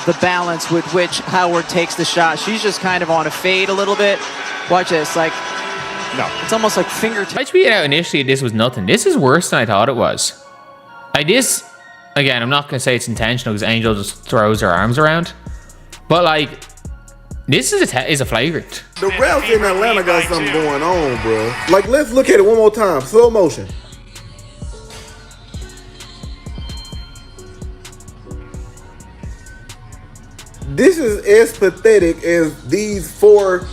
the balance with which Howard takes the shot. She's just kind of on a fade a little bit. Watch this, like, no, it's almost like fingertips. I tweeted out initially this was nothing. This is worse than I thought it was. Like this, again, I'm not going to say it's intentional because Angel just throws her arms around. But like, this is a flagrant. The refs in Atlanta got something going on, bro. Like, let's look at it one more time. Slow motion. This is as pathetic as these four,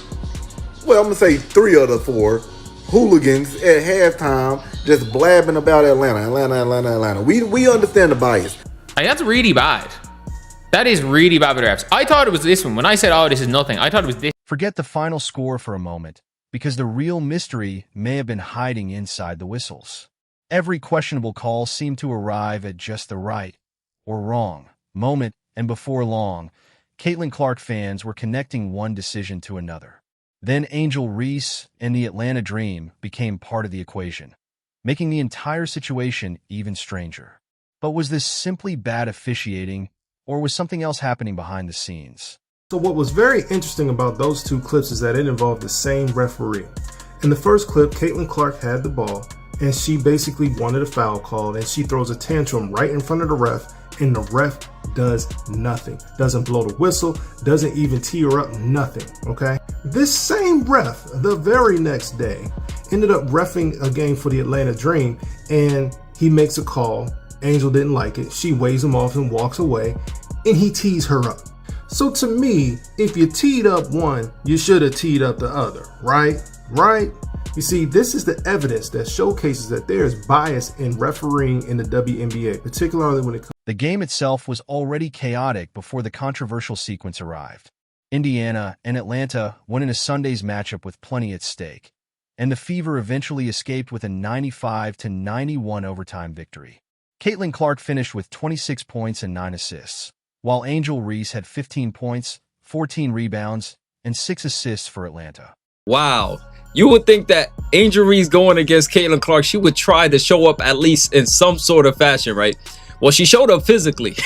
well, I'm going to say 3 of the 4 hooligans at halftime just blabbing about Atlanta. We understand the bias. Like, that's really bad. That is really bad with refs. I thought it was this one. When I said, oh, this is nothing, I thought it was this. Forget the final score for a moment, because the real mystery may have been hiding inside the whistles. Every questionable call seemed to arrive at just the right, or wrong, moment, and before long, Caitlin Clark fans were connecting one decision to another. Then Angel Reese and the Atlanta Dream became part of the equation, making the entire situation even stranger. But was this simply bad officiating, or was something else happening behind the scenes? So what was very interesting about those 2 clips is that it involved the same referee. In the first clip, Caitlin Clark had the ball, and she basically wanted a foul called, and she throws a tantrum right in front of the ref, and the ref does nothing. Doesn't blow the whistle, doesn't even tee her up, nothing, okay? This same ref, the very next day, ended up reffing a game for the Atlanta Dream, and he makes a call. Angel didn't like it. She waves him off and walks away, and he tees her up. So to me, if you teed up one, you should have teed up the other, right? Right? You see, this is the evidence that showcases that there is bias in refereeing in the WNBA, particularly when it comes. The game itself was already chaotic before the controversial sequence arrived. Indiana and Atlanta went into Sunday's matchup with plenty at stake, and the Fever eventually escaped with a 95-91 overtime victory. Caitlin Clark finished with 26 points and 9 assists, while Angel Reese had 15 points, 14 rebounds, and 6 assists for Atlanta. Wow. You would think that Angel Reese going against Caitlin Clark, she would try to show up at least in some sort of fashion, right? Well, she showed up physically.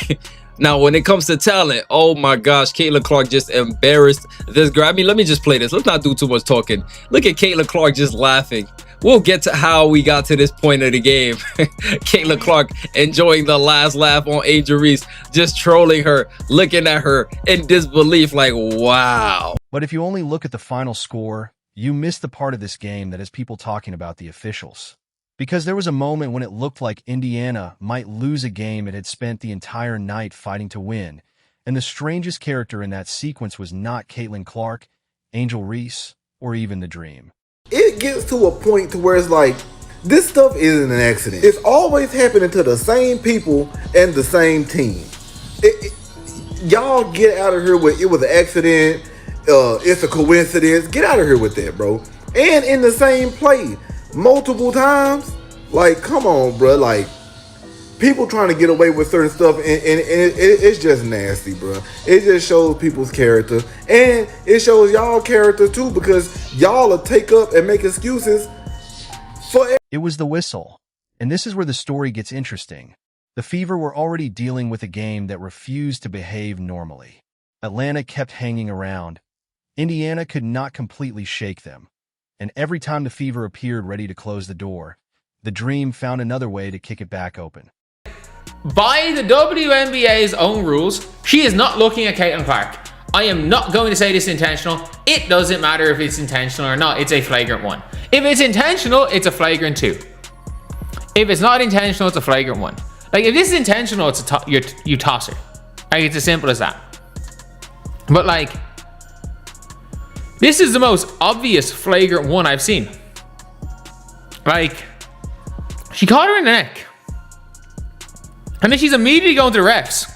Now, when it comes to talent, oh my gosh, Caitlin Clark just embarrassed this girl. I mean, let me just play this. Let's not do too much talking. Look at Caitlin Clark just laughing. We'll get to how we got to this point of the game. Caitlin Clark enjoying the last laugh on Angel Reese, just trolling her, looking at her in disbelief like, wow. But if you only look at the final score, you miss the part of this game that has people talking about the officials. Because there was a moment when it looked like Indiana might lose a game it had spent the entire night fighting to win, and the strangest character in that sequence was not Caitlin Clark, Angel Reese, or even the Dream. It gets to a point to where it's like, this stuff isn't an accident. It's always happening to the same people and the same team. Y'all get out of here with it was an accident, it's a coincidence. Get out of here with that, bro. And in the same play, multiple times. Like, come on, bro. Like, people trying to get away with certain stuff, and it's just nasty, bro. It just shows people's character, and it shows y'all character too, because y'all will take up and make excuses for it. It was the whistle, and this is where the story gets interesting. The Fever were already dealing with a game that refused to behave normally. Atlanta kept hanging around. Indiana could not completely shake them, and every time the Fever appeared ready to close the door, the Dream found another way to kick it back open. By the WNBA's own rules, she is not looking at Caitlin Clark. I am not going to say this is intentional. It doesn't matter if it's intentional or not. It's a flagrant one. If it's intentional, it's a flagrant 2. If it's not intentional, it's a flagrant 1. Like, if this is intentional, it's you toss her. Like, it's as simple as that. But like, this is the most obvious flagrant 1 I've seen. Like, she caught her in the neck. And then she's immediately going to the refs.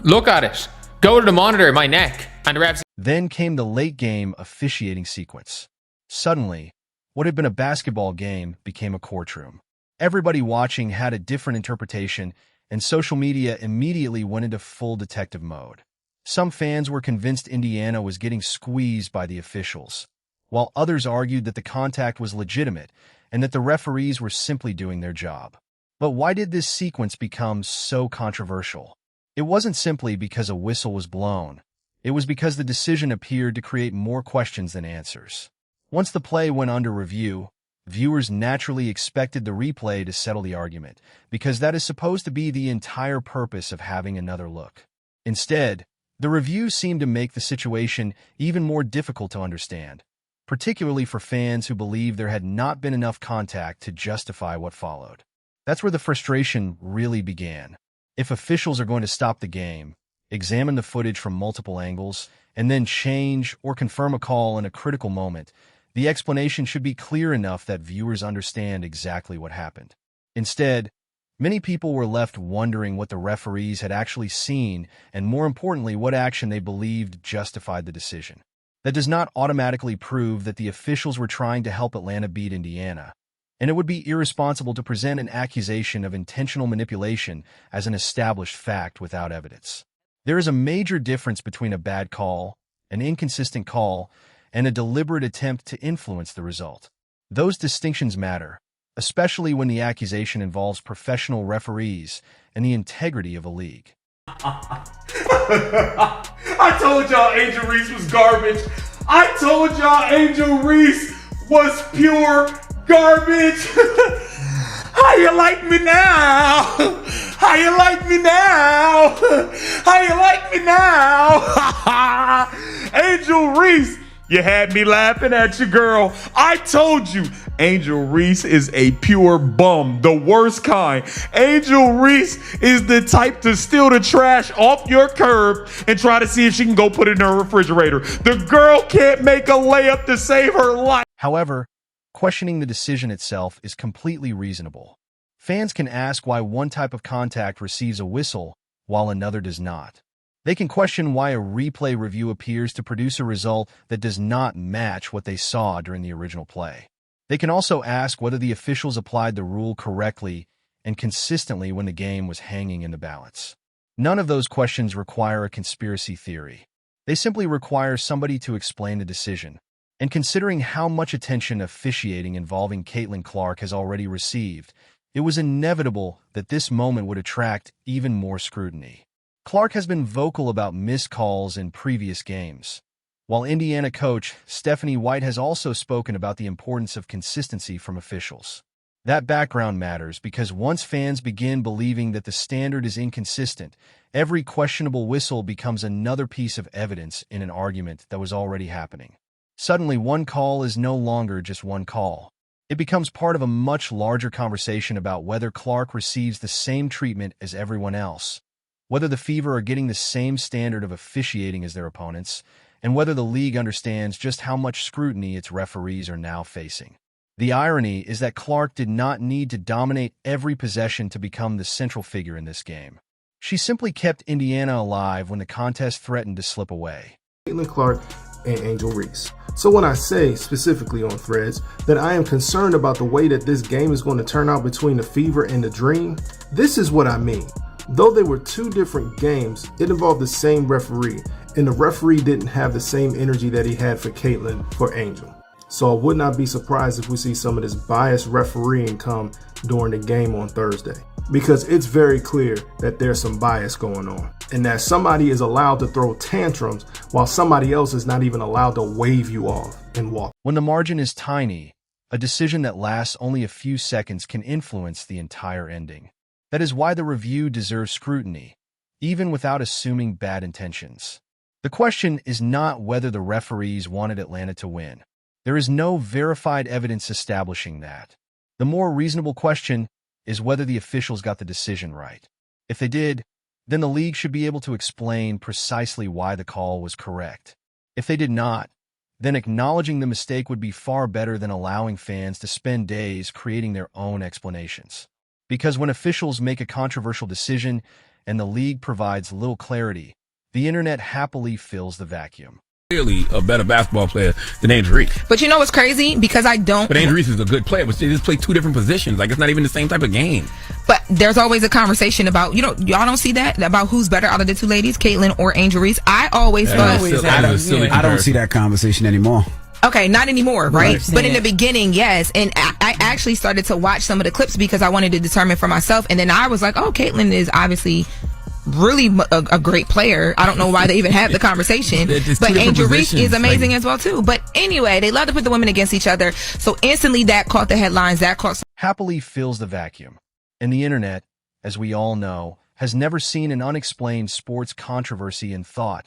Look at it. Go to the monitor, my neck. And the refs. Then came the late game officiating sequence. Suddenly, what had been a basketball game became a courtroom. Everybody watching had a different interpretation, and social media immediately went into full detective mode. Some fans were convinced Indiana was getting squeezed by the officials, while others argued that the contact was legitimate and that the referees were simply doing their job. But why did this sequence become so controversial? It wasn't simply because a whistle was blown. It was because the decision appeared to create more questions than answers. Once the play went under review, viewers naturally expected the replay to settle the argument, because that is supposed to be the entire purpose of having another look. Instead, the review seemed to make the situation even more difficult to understand, particularly for fans who believed there had not been enough contact to justify what followed. That's where the frustration really began. If officials are going to stop the game, examine the footage from multiple angles, and then change or confirm a call in a critical moment, the explanation should be clear enough that viewers understand exactly what happened. Instead, many people were left wondering what the referees had actually seen and, more importantly, what action they believed justified the decision. That does not automatically prove that the officials were trying to help Atlanta beat Indiana, and it would be irresponsible to present an accusation of intentional manipulation as an established fact without evidence. There is a major difference between a bad call, an inconsistent call, and a deliberate attempt to influence the result. Those distinctions matter, especially when the accusation involves professional referees and the integrity of a league. I told y'all Angel Reese was garbage. I told y'all Angel Reese was pure garbage. How you like me now? How you like me now? How you like me now? Angel Reese, you had me laughing at you, girl. I told you, Angel Reese is a pure bum, the worst kind. Angel Reese is the type to steal the trash off your curb and try to see if she can go put it in her refrigerator. The girl can't make a layup to save her life. However, questioning the decision itself is completely reasonable. Fans can ask why one type of contact receives a whistle while another does not. They can question why a replay review appears to produce a result that does not match what they saw during the original play. They can also ask whether the officials applied the rule correctly and consistently when the game was hanging in the balance. None of those questions require a conspiracy theory. They simply require somebody to explain the decision. And considering how much attention officiating involving Caitlin Clark has already received, it was inevitable that this moment would attract even more scrutiny. Clark has been vocal about missed calls in previous games, while Indiana coach Stephanie White has also spoken about the importance of consistency from officials. That background matters because once fans begin believing that the standard is inconsistent, every questionable whistle becomes another piece of evidence in an argument that was already happening. Suddenly, one call is no longer just one call. It becomes part of a much larger conversation about whether Clark receives the same treatment as everyone else, whether the Fever are getting the same standard of officiating as their opponents, and whether the league understands just how much scrutiny its referees are now facing. The irony is that Clark did not need to dominate every possession to become the central figure in this game. She simply kept Indiana alive when the contest threatened to slip away. Caitlin Clark and Angel Reese. So when I say, specifically on Threads, that I am concerned about the way that this game is going to turn out between the Fever and the Dream, this is what I mean. Though they were two different games, it involved the same referee, and the referee didn't have the same energy that he had for Caitlin for Angel. So I would not be surprised if we see some of this biased refereeing come during the game on Thursday, because it's very clear that there's some bias going on, and that somebody is allowed to throw tantrums while somebody else is not even allowed to wave you off and walk. When the margin is tiny, a decision that lasts only a few seconds can influence the entire ending. That is why the review deserves scrutiny, even without assuming bad intentions. The question is not whether the referees wanted Atlanta to win. There is no verified evidence establishing that. The more reasonable question is whether the officials got the decision right. If they did, then the league should be able to explain precisely why the call was correct. If they did not, then acknowledging the mistake would be far better than allowing fans to spend days creating their own explanations. Because when officials make a controversial decision and the league provides little clarity, the internet happily fills the vacuum. Clearly a better basketball player than Angel Reese. But you know what's crazy? Because I don't... But Angel Reese is a good player, but they just play two different positions. Like, it's not even the same type of game. But there's always a conversation about, y'all don't see that? About who's better out of the two ladies, Caitlin or Angel Reese? I always thought... I don't see that conversation anymore. Okay, not anymore, right? But in the beginning, yes. And I actually started to watch some of the clips because I wanted to determine for myself. And then I was like, oh, Caitlin is obviously really a great player. I don't know why they even have the conversation. But Angel Reese is amazing as well too. But anyway, they love to put the women against each other. So instantly that caught the headlines. That caught happily fills the vacuum. And the internet, as we all know, has never seen an unexplained sports controversy in thought.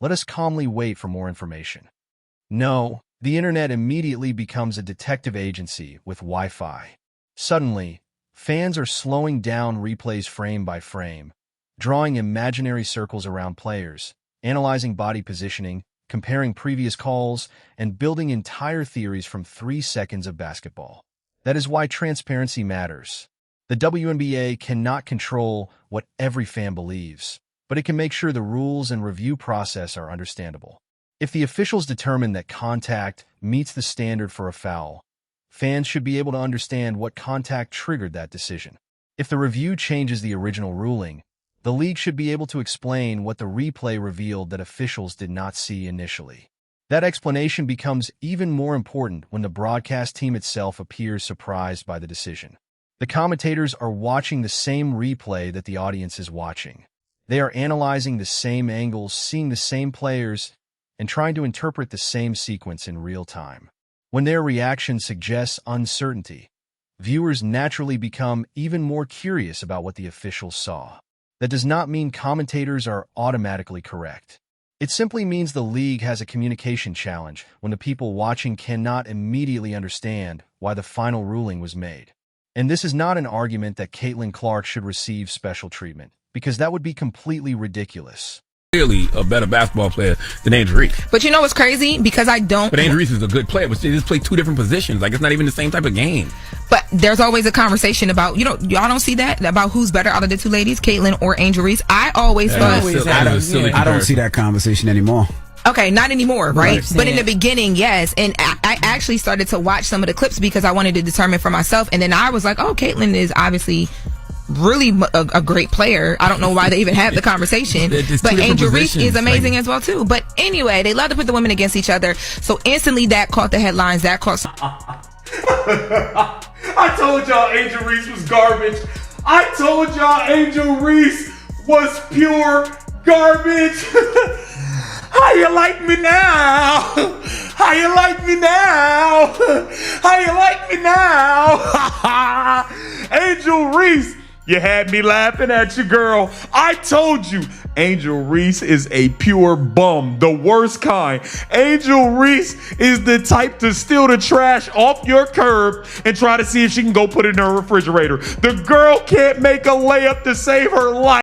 Let us calmly wait for more information. No, the internet immediately becomes a detective agency with Wi-Fi. Suddenly, fans are slowing down replays frame by frame, drawing imaginary circles around players, analyzing body positioning, comparing previous calls, and building entire theories from 3 seconds of basketball. That is why transparency matters. The WNBA cannot control what every fan believes, but it can make sure the rules and review process are understandable. If the officials determine that contact meets the standard for a foul, fans should be able to understand what contact triggered that decision. If the review changes the original ruling, the league should be able to explain what the replay revealed that officials did not see initially. That explanation becomes even more important when the broadcast team itself appears surprised by the decision. The commentators are watching the same replay that the audience is watching. They are analyzing the same angles, seeing the same players, and trying to interpret the same sequence in real time. When their reaction suggests uncertainty, viewers naturally become even more curious about what the officials saw. That does not mean commentators are automatically correct. It simply means the league has a communication challenge when the people watching cannot immediately understand why the final ruling was made. And this is not an argument that Caitlin Clark should receive special treatment, because that would be completely ridiculous. Clearly a better basketball player than Angel Reese. But you know what's crazy? Because I don't... But Angel Reese is a good player, but they just play two different positions. Like, it's not even the same type of game. But there's always a conversation about, y'all don't see that? About who's better out of the two ladies, Caitlin or Angel Reese. I always thought... I don't see that conversation anymore. Okay, not anymore, right? But in the beginning, yes. And I actually started to watch some of the clips because I wanted to determine for myself. And then I was like, oh, Caitlin is obviously really a great player. I don't know why they even have the conversation. But Angel Reese is amazing as well too. But anyway, they love to put the women against each other. So instantly that caught the headlines. That caught... I told y'all Angel Reese was garbage. I told y'all Angel Reese was pure garbage. How you like me now? How you like me now? How you like me now? Angel Reese, you had me laughing at you, girl. I told you, Angel Reese is a pure bum, the worst kind. Angel Reese is the type to steal the trash off your curb and try to see if she can go put it in her refrigerator. The girl can't make a layup to save her life.